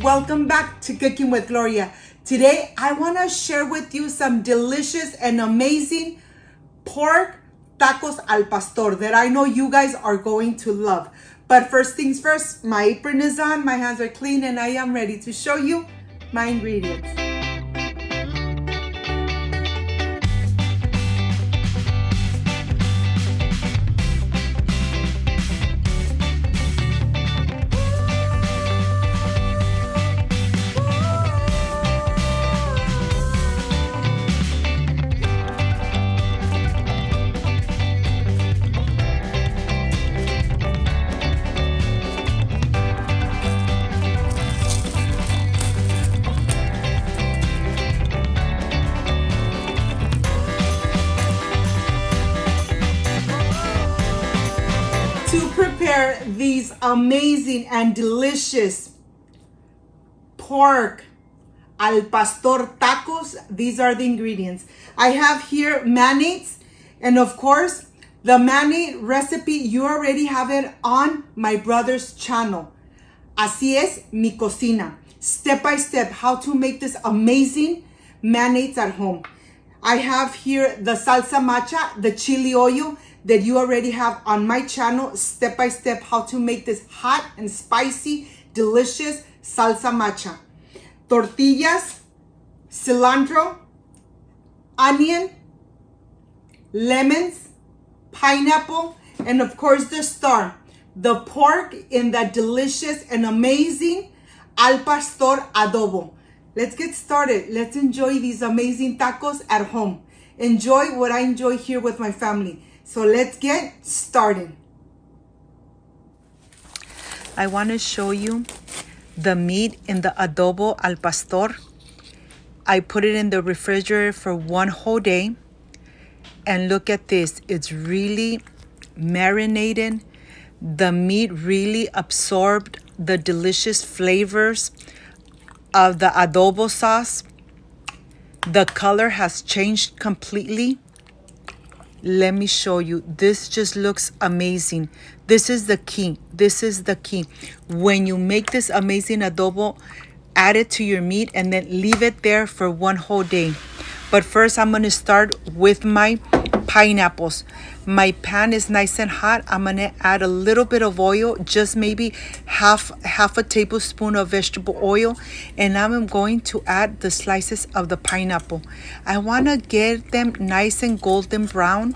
welcome back to Cooking with Gloria. Today I want to share with you some delicious and amazing pork tacos al pastor that I know you guys are going to love. But first things first, my apron is on, my hands are clean, and I am ready to show you my ingredients. To prepare these amazing and delicious pork al pastor tacos, these are the ingredients. I have here mayonnaise, and of course the mayonnaise recipe, you already have it on my brother's channel. Así es mi cocina, step by step how to make this amazing mayonnaise at home. I have here the salsa macha, the chili oil that you already have on my channel, step by step how to make this hot and spicy, delicious salsa macha. Tortillas, cilantro, onion, lemons, pineapple, and of course the star, the pork in that delicious and amazing al pastor adobo. Let's get started. Let's enjoy these amazing tacos at home. Enjoy what I enjoy here with my family. So let's get started. I want to show you the meat in the adobo al pastor. I put it in the refrigerator for one whole day. And look at this. It's really marinated. The meat really absorbed the delicious flavors of the adobo sauce. The color has changed completely. Let me show you. This just looks amazing. This is the key. This is the key. When you make this amazing adobo, add it to your meat and then leave it there for one whole day. But first, I'm going to start with my pineapples. My pan is nice and hot. I'm going to add a little bit of oil, just maybe half a tablespoon of vegetable oil. And I'm going to add the slices of the pineapple. I want to get them nice and golden brown,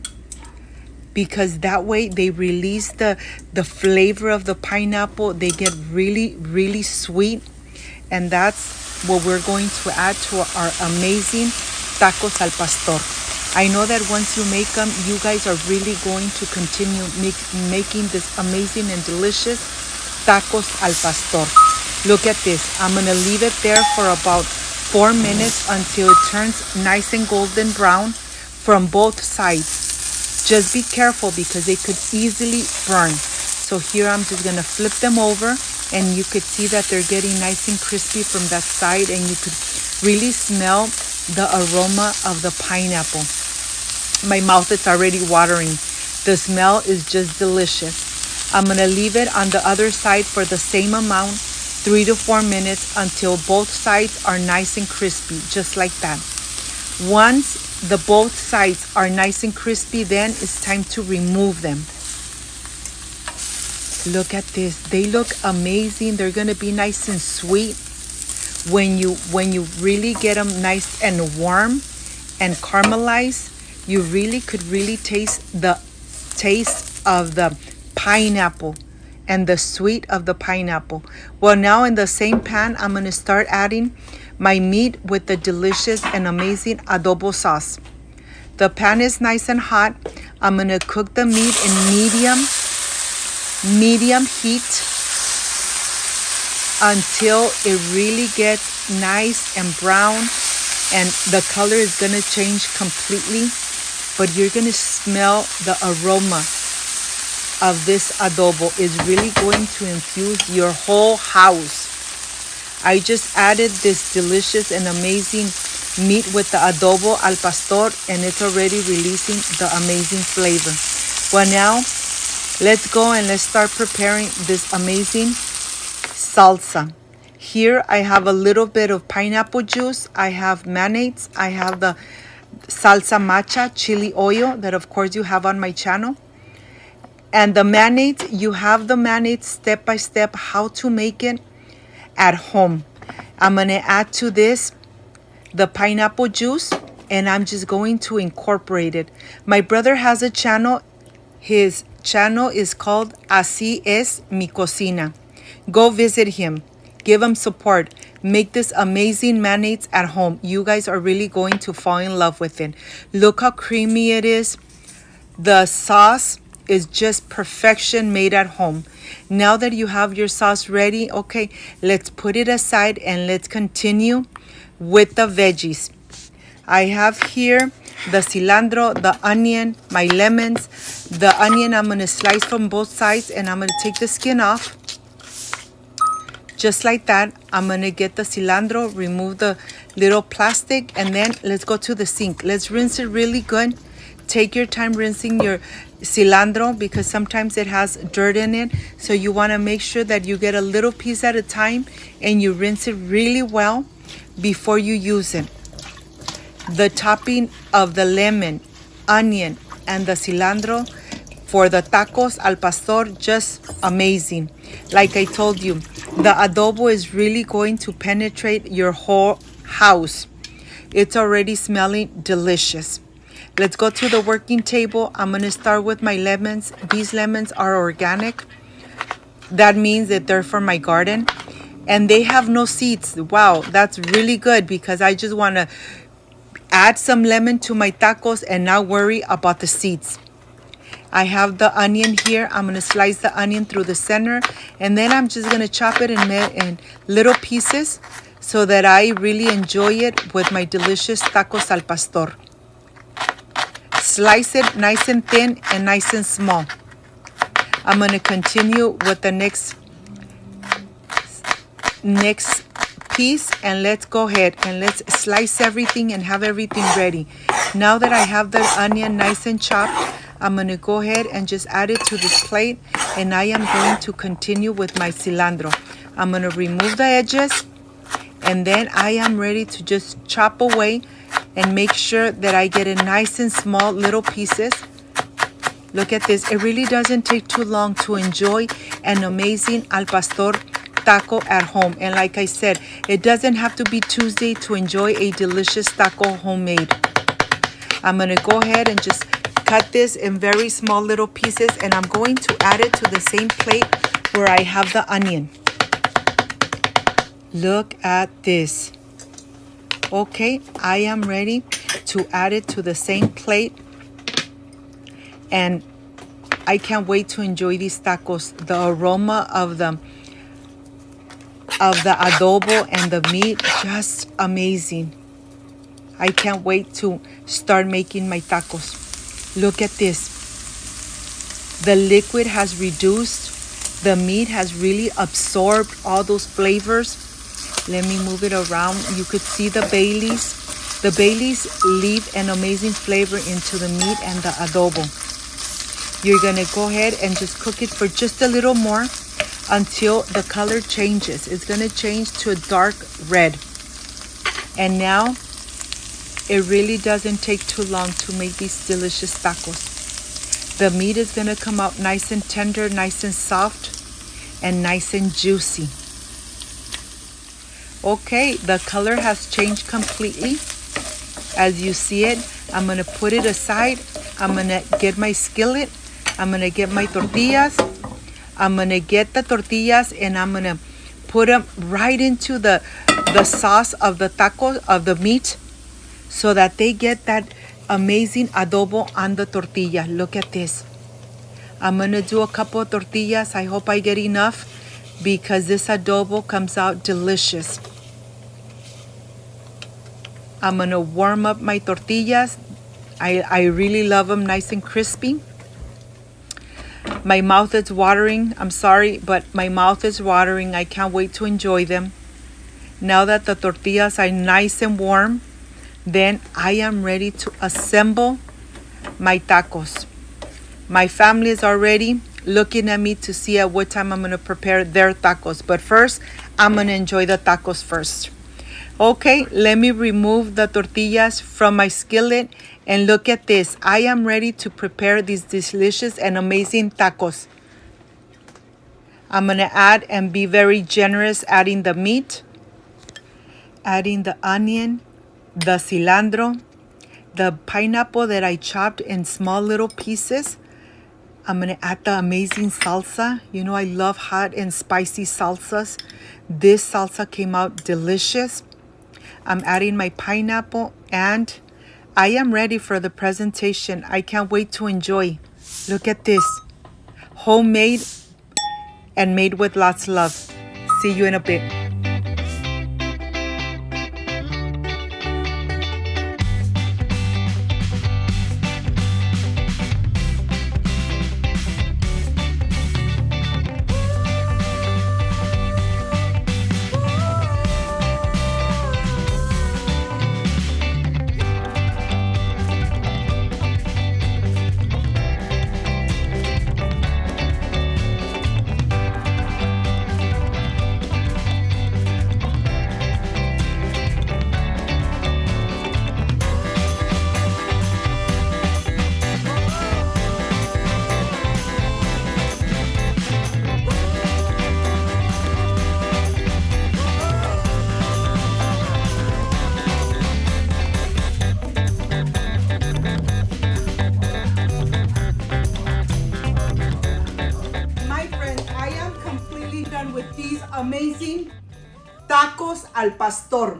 because that way they release the flavor of the pineapple. They get really, really sweet. And that's what we're going to add to our amazing tacos al pastor. I know that once you make them, you guys are really going to continue making this amazing and delicious tacos al pastor. Look at this. I'm going to leave it there for about 4 minutes until it turns nice and golden brown from both sides. Just be careful because they could easily burn. So here I'm just going to flip them over, and you could see that they're getting nice and crispy from that side, and you could really smell the aroma of the pineapple. My mouth is already watering. The smell is just delicious. I'm going to leave it on the other side for the same amount, 3 to 4 minutes, until both sides are nice and crispy, just like that. Once the both sides are nice and crispy, then it's time to remove them. Look at this. They look amazing. They're going to be nice and sweet. When you really get them nice and warm and caramelized, you really could taste the taste of the pineapple and the sweet of the pineapple. Well, now in the same pan, I'm going to start adding my meat with the delicious and amazing adobo sauce. The pan is nice and hot. I'm going to cook the meat in medium heat until it really gets nice and brown, and the color is going to change completely. But you're going to smell the aroma of this adobo. Is really going to infuse your whole house. I just added this delicious and amazing meat with the adobo al pastor, and it's already releasing the amazing flavor. Well, now let's go and let's start preparing this amazing salsa. Here I have a little bit of pineapple juice. I have mayonnaise. I have the salsa matcha chili oil that of course you have on my channel. And the mayonnaise, you have the mayonnaise step by step how to make it at home. I'm going to add to this the pineapple juice, and I'm just going to incorporate it. My brother has a channel. His channel is called Así es mi cocina. Go visit him. Give him support. Make this amazing mayonnaise at home. You guys are really going to fall in love with it. Look how creamy it is. The sauce is just perfection made at home. Now that you have your sauce ready, okay, let's put it aside and let's continue with the veggies. I have here the cilantro, the onion, my lemons. The onion I'm going to slice from both sides, and I'm going to take the skin off. Just like that. I'm going to get the cilantro, remove the little plastic, and then let's go to the sink. Let's rinse it really good. Take your time rinsing your cilantro because sometimes it has dirt in it. So you want to make sure that you get a little piece at a time and you rinse it really well before you use it. The topping of the lemon, onion, and the cilantro for the tacos al pastor, just amazing. Like I told you, the adobo is really going to penetrate your whole house. It's already smelling delicious. Let's go to the working table. I'm going to start with my lemons. These lemons are organic. That means that they're from my garden. And they have no seeds. Wow, that's really good because I just want to add some lemon to my tacos and not worry about the seeds. I have the onion here. I'm going to slice the onion through the center. And then I'm just going to chop it in little pieces so that I really enjoy it with my delicious tacos al pastor. Slice it nice and thin and nice and small. I'm going to continue with the next piece, and let's go ahead and let's slice everything and have everything ready. Now that I have the onion nice and chopped, I'm going to go ahead and just add it to this plate, and I am going to continue with my cilantro. I'm going to remove the edges, and then I am ready to just chop away and make sure that I get it nice and small little pieces. Look at this. It really doesn't take too long to enjoy an amazing al pastor taco at home. And like I said, it doesn't have to be Tuesday to enjoy a delicious taco homemade. I'm going to go ahead and just cut this in very small little pieces, and I'm going to add it to the same plate where I have the onion. Look at this. Okay, I am ready to add it to the same plate, and I can't wait to enjoy these tacos. The aroma of the adobo and the meat, just amazing. I can't wait to start making my tacos. Look at this. The liquid has reduced. The meat has really absorbed all those flavors. Let me move it around. You could see the bay leaves. The bay leaves leave an amazing flavor into the meat and the adobo. You're going to go ahead and just cook it for just a little more until the color changes. It's going to change to a dark red. And now, it really doesn't take too long to make these delicious tacos. The meat is going to come out nice and tender, nice and soft, and nice and juicy. Okay, the color has changed completely. As you see it, I'm going to put it aside. I'm going to get my skillet. I'm going to get my tortillas. I'm going to get the tortillas and I'm going to put them right into the sauce of the taco, of the meat, so that they get that amazing adobo on the tortilla. Look at this. I'm going to do a couple of tortillas. I hope I get enough because this adobo comes out delicious. I'm going to warm up my tortillas. I really love them nice and crispy. My mouth is watering. I'm sorry, but my mouth is watering. I can't wait to enjoy them. Now that the tortillas are nice and warm, then I am ready to assemble my tacos. My family is already looking at me to see at what time I'm going to prepare their tacos. But first, I'm gonna enjoy the tacos first. Okay, let me remove the tortillas from my skillet and look at this. I am ready to prepare these delicious and amazing tacos. I'm gonna add and be very generous adding the meat, adding the onion, the cilantro, the pineapple that I chopped in small little pieces. I'm gonna add the amazing salsa. You know I love hot and spicy salsas. This salsa came out delicious. I'm adding my pineapple and I am ready for the presentation. I can't wait to enjoy. Look at this. Homemade and made with lots of love. See you in a bit. With these amazing tacos al pastor.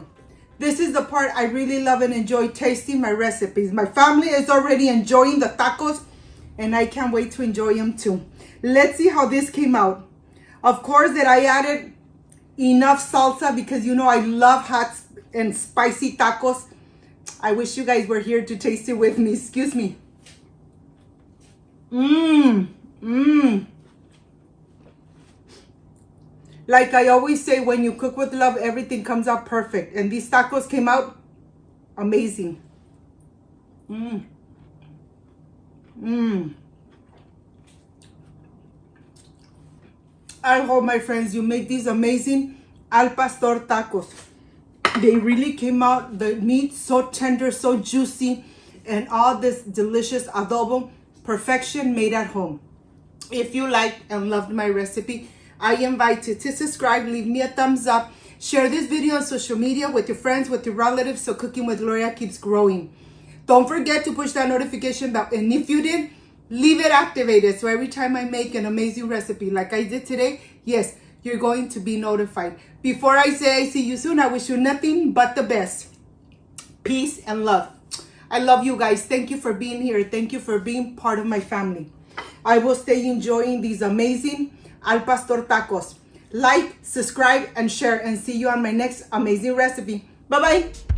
This is the part I really love and enjoy tasting my recipes. My family is already enjoying the tacos and I can't wait to enjoy them too. Let's see how this came out. Of course that I added enough salsa because you know I love hot and spicy tacos. I wish you guys were here to taste it with me. Excuse me. Like I always say, when you cook with love, everything comes out perfect. And these tacos came out amazing. I hope, my friends, you make these amazing al pastor tacos. They really came out, the meat so tender, so juicy, and all this delicious adobo. Perfection made at home. If you liked and loved my recipe, I invite you to subscribe, leave me a thumbs up, share this video on social media with your friends, with your relatives, so Cooking with Gloria keeps growing. Don't forget to push that notification bell, and if you did, leave it activated, so every time I make an amazing recipe like I did today, yes, you're going to be notified. Before I say I see you soon, I wish you nothing but the best. Peace and love. I love you guys. Thank you for being here. Thank you for being part of my family. I will stay enjoying these amazing al pastor tacos. Like, subscribe, and share, and see you on my next amazing recipe. Bye-bye.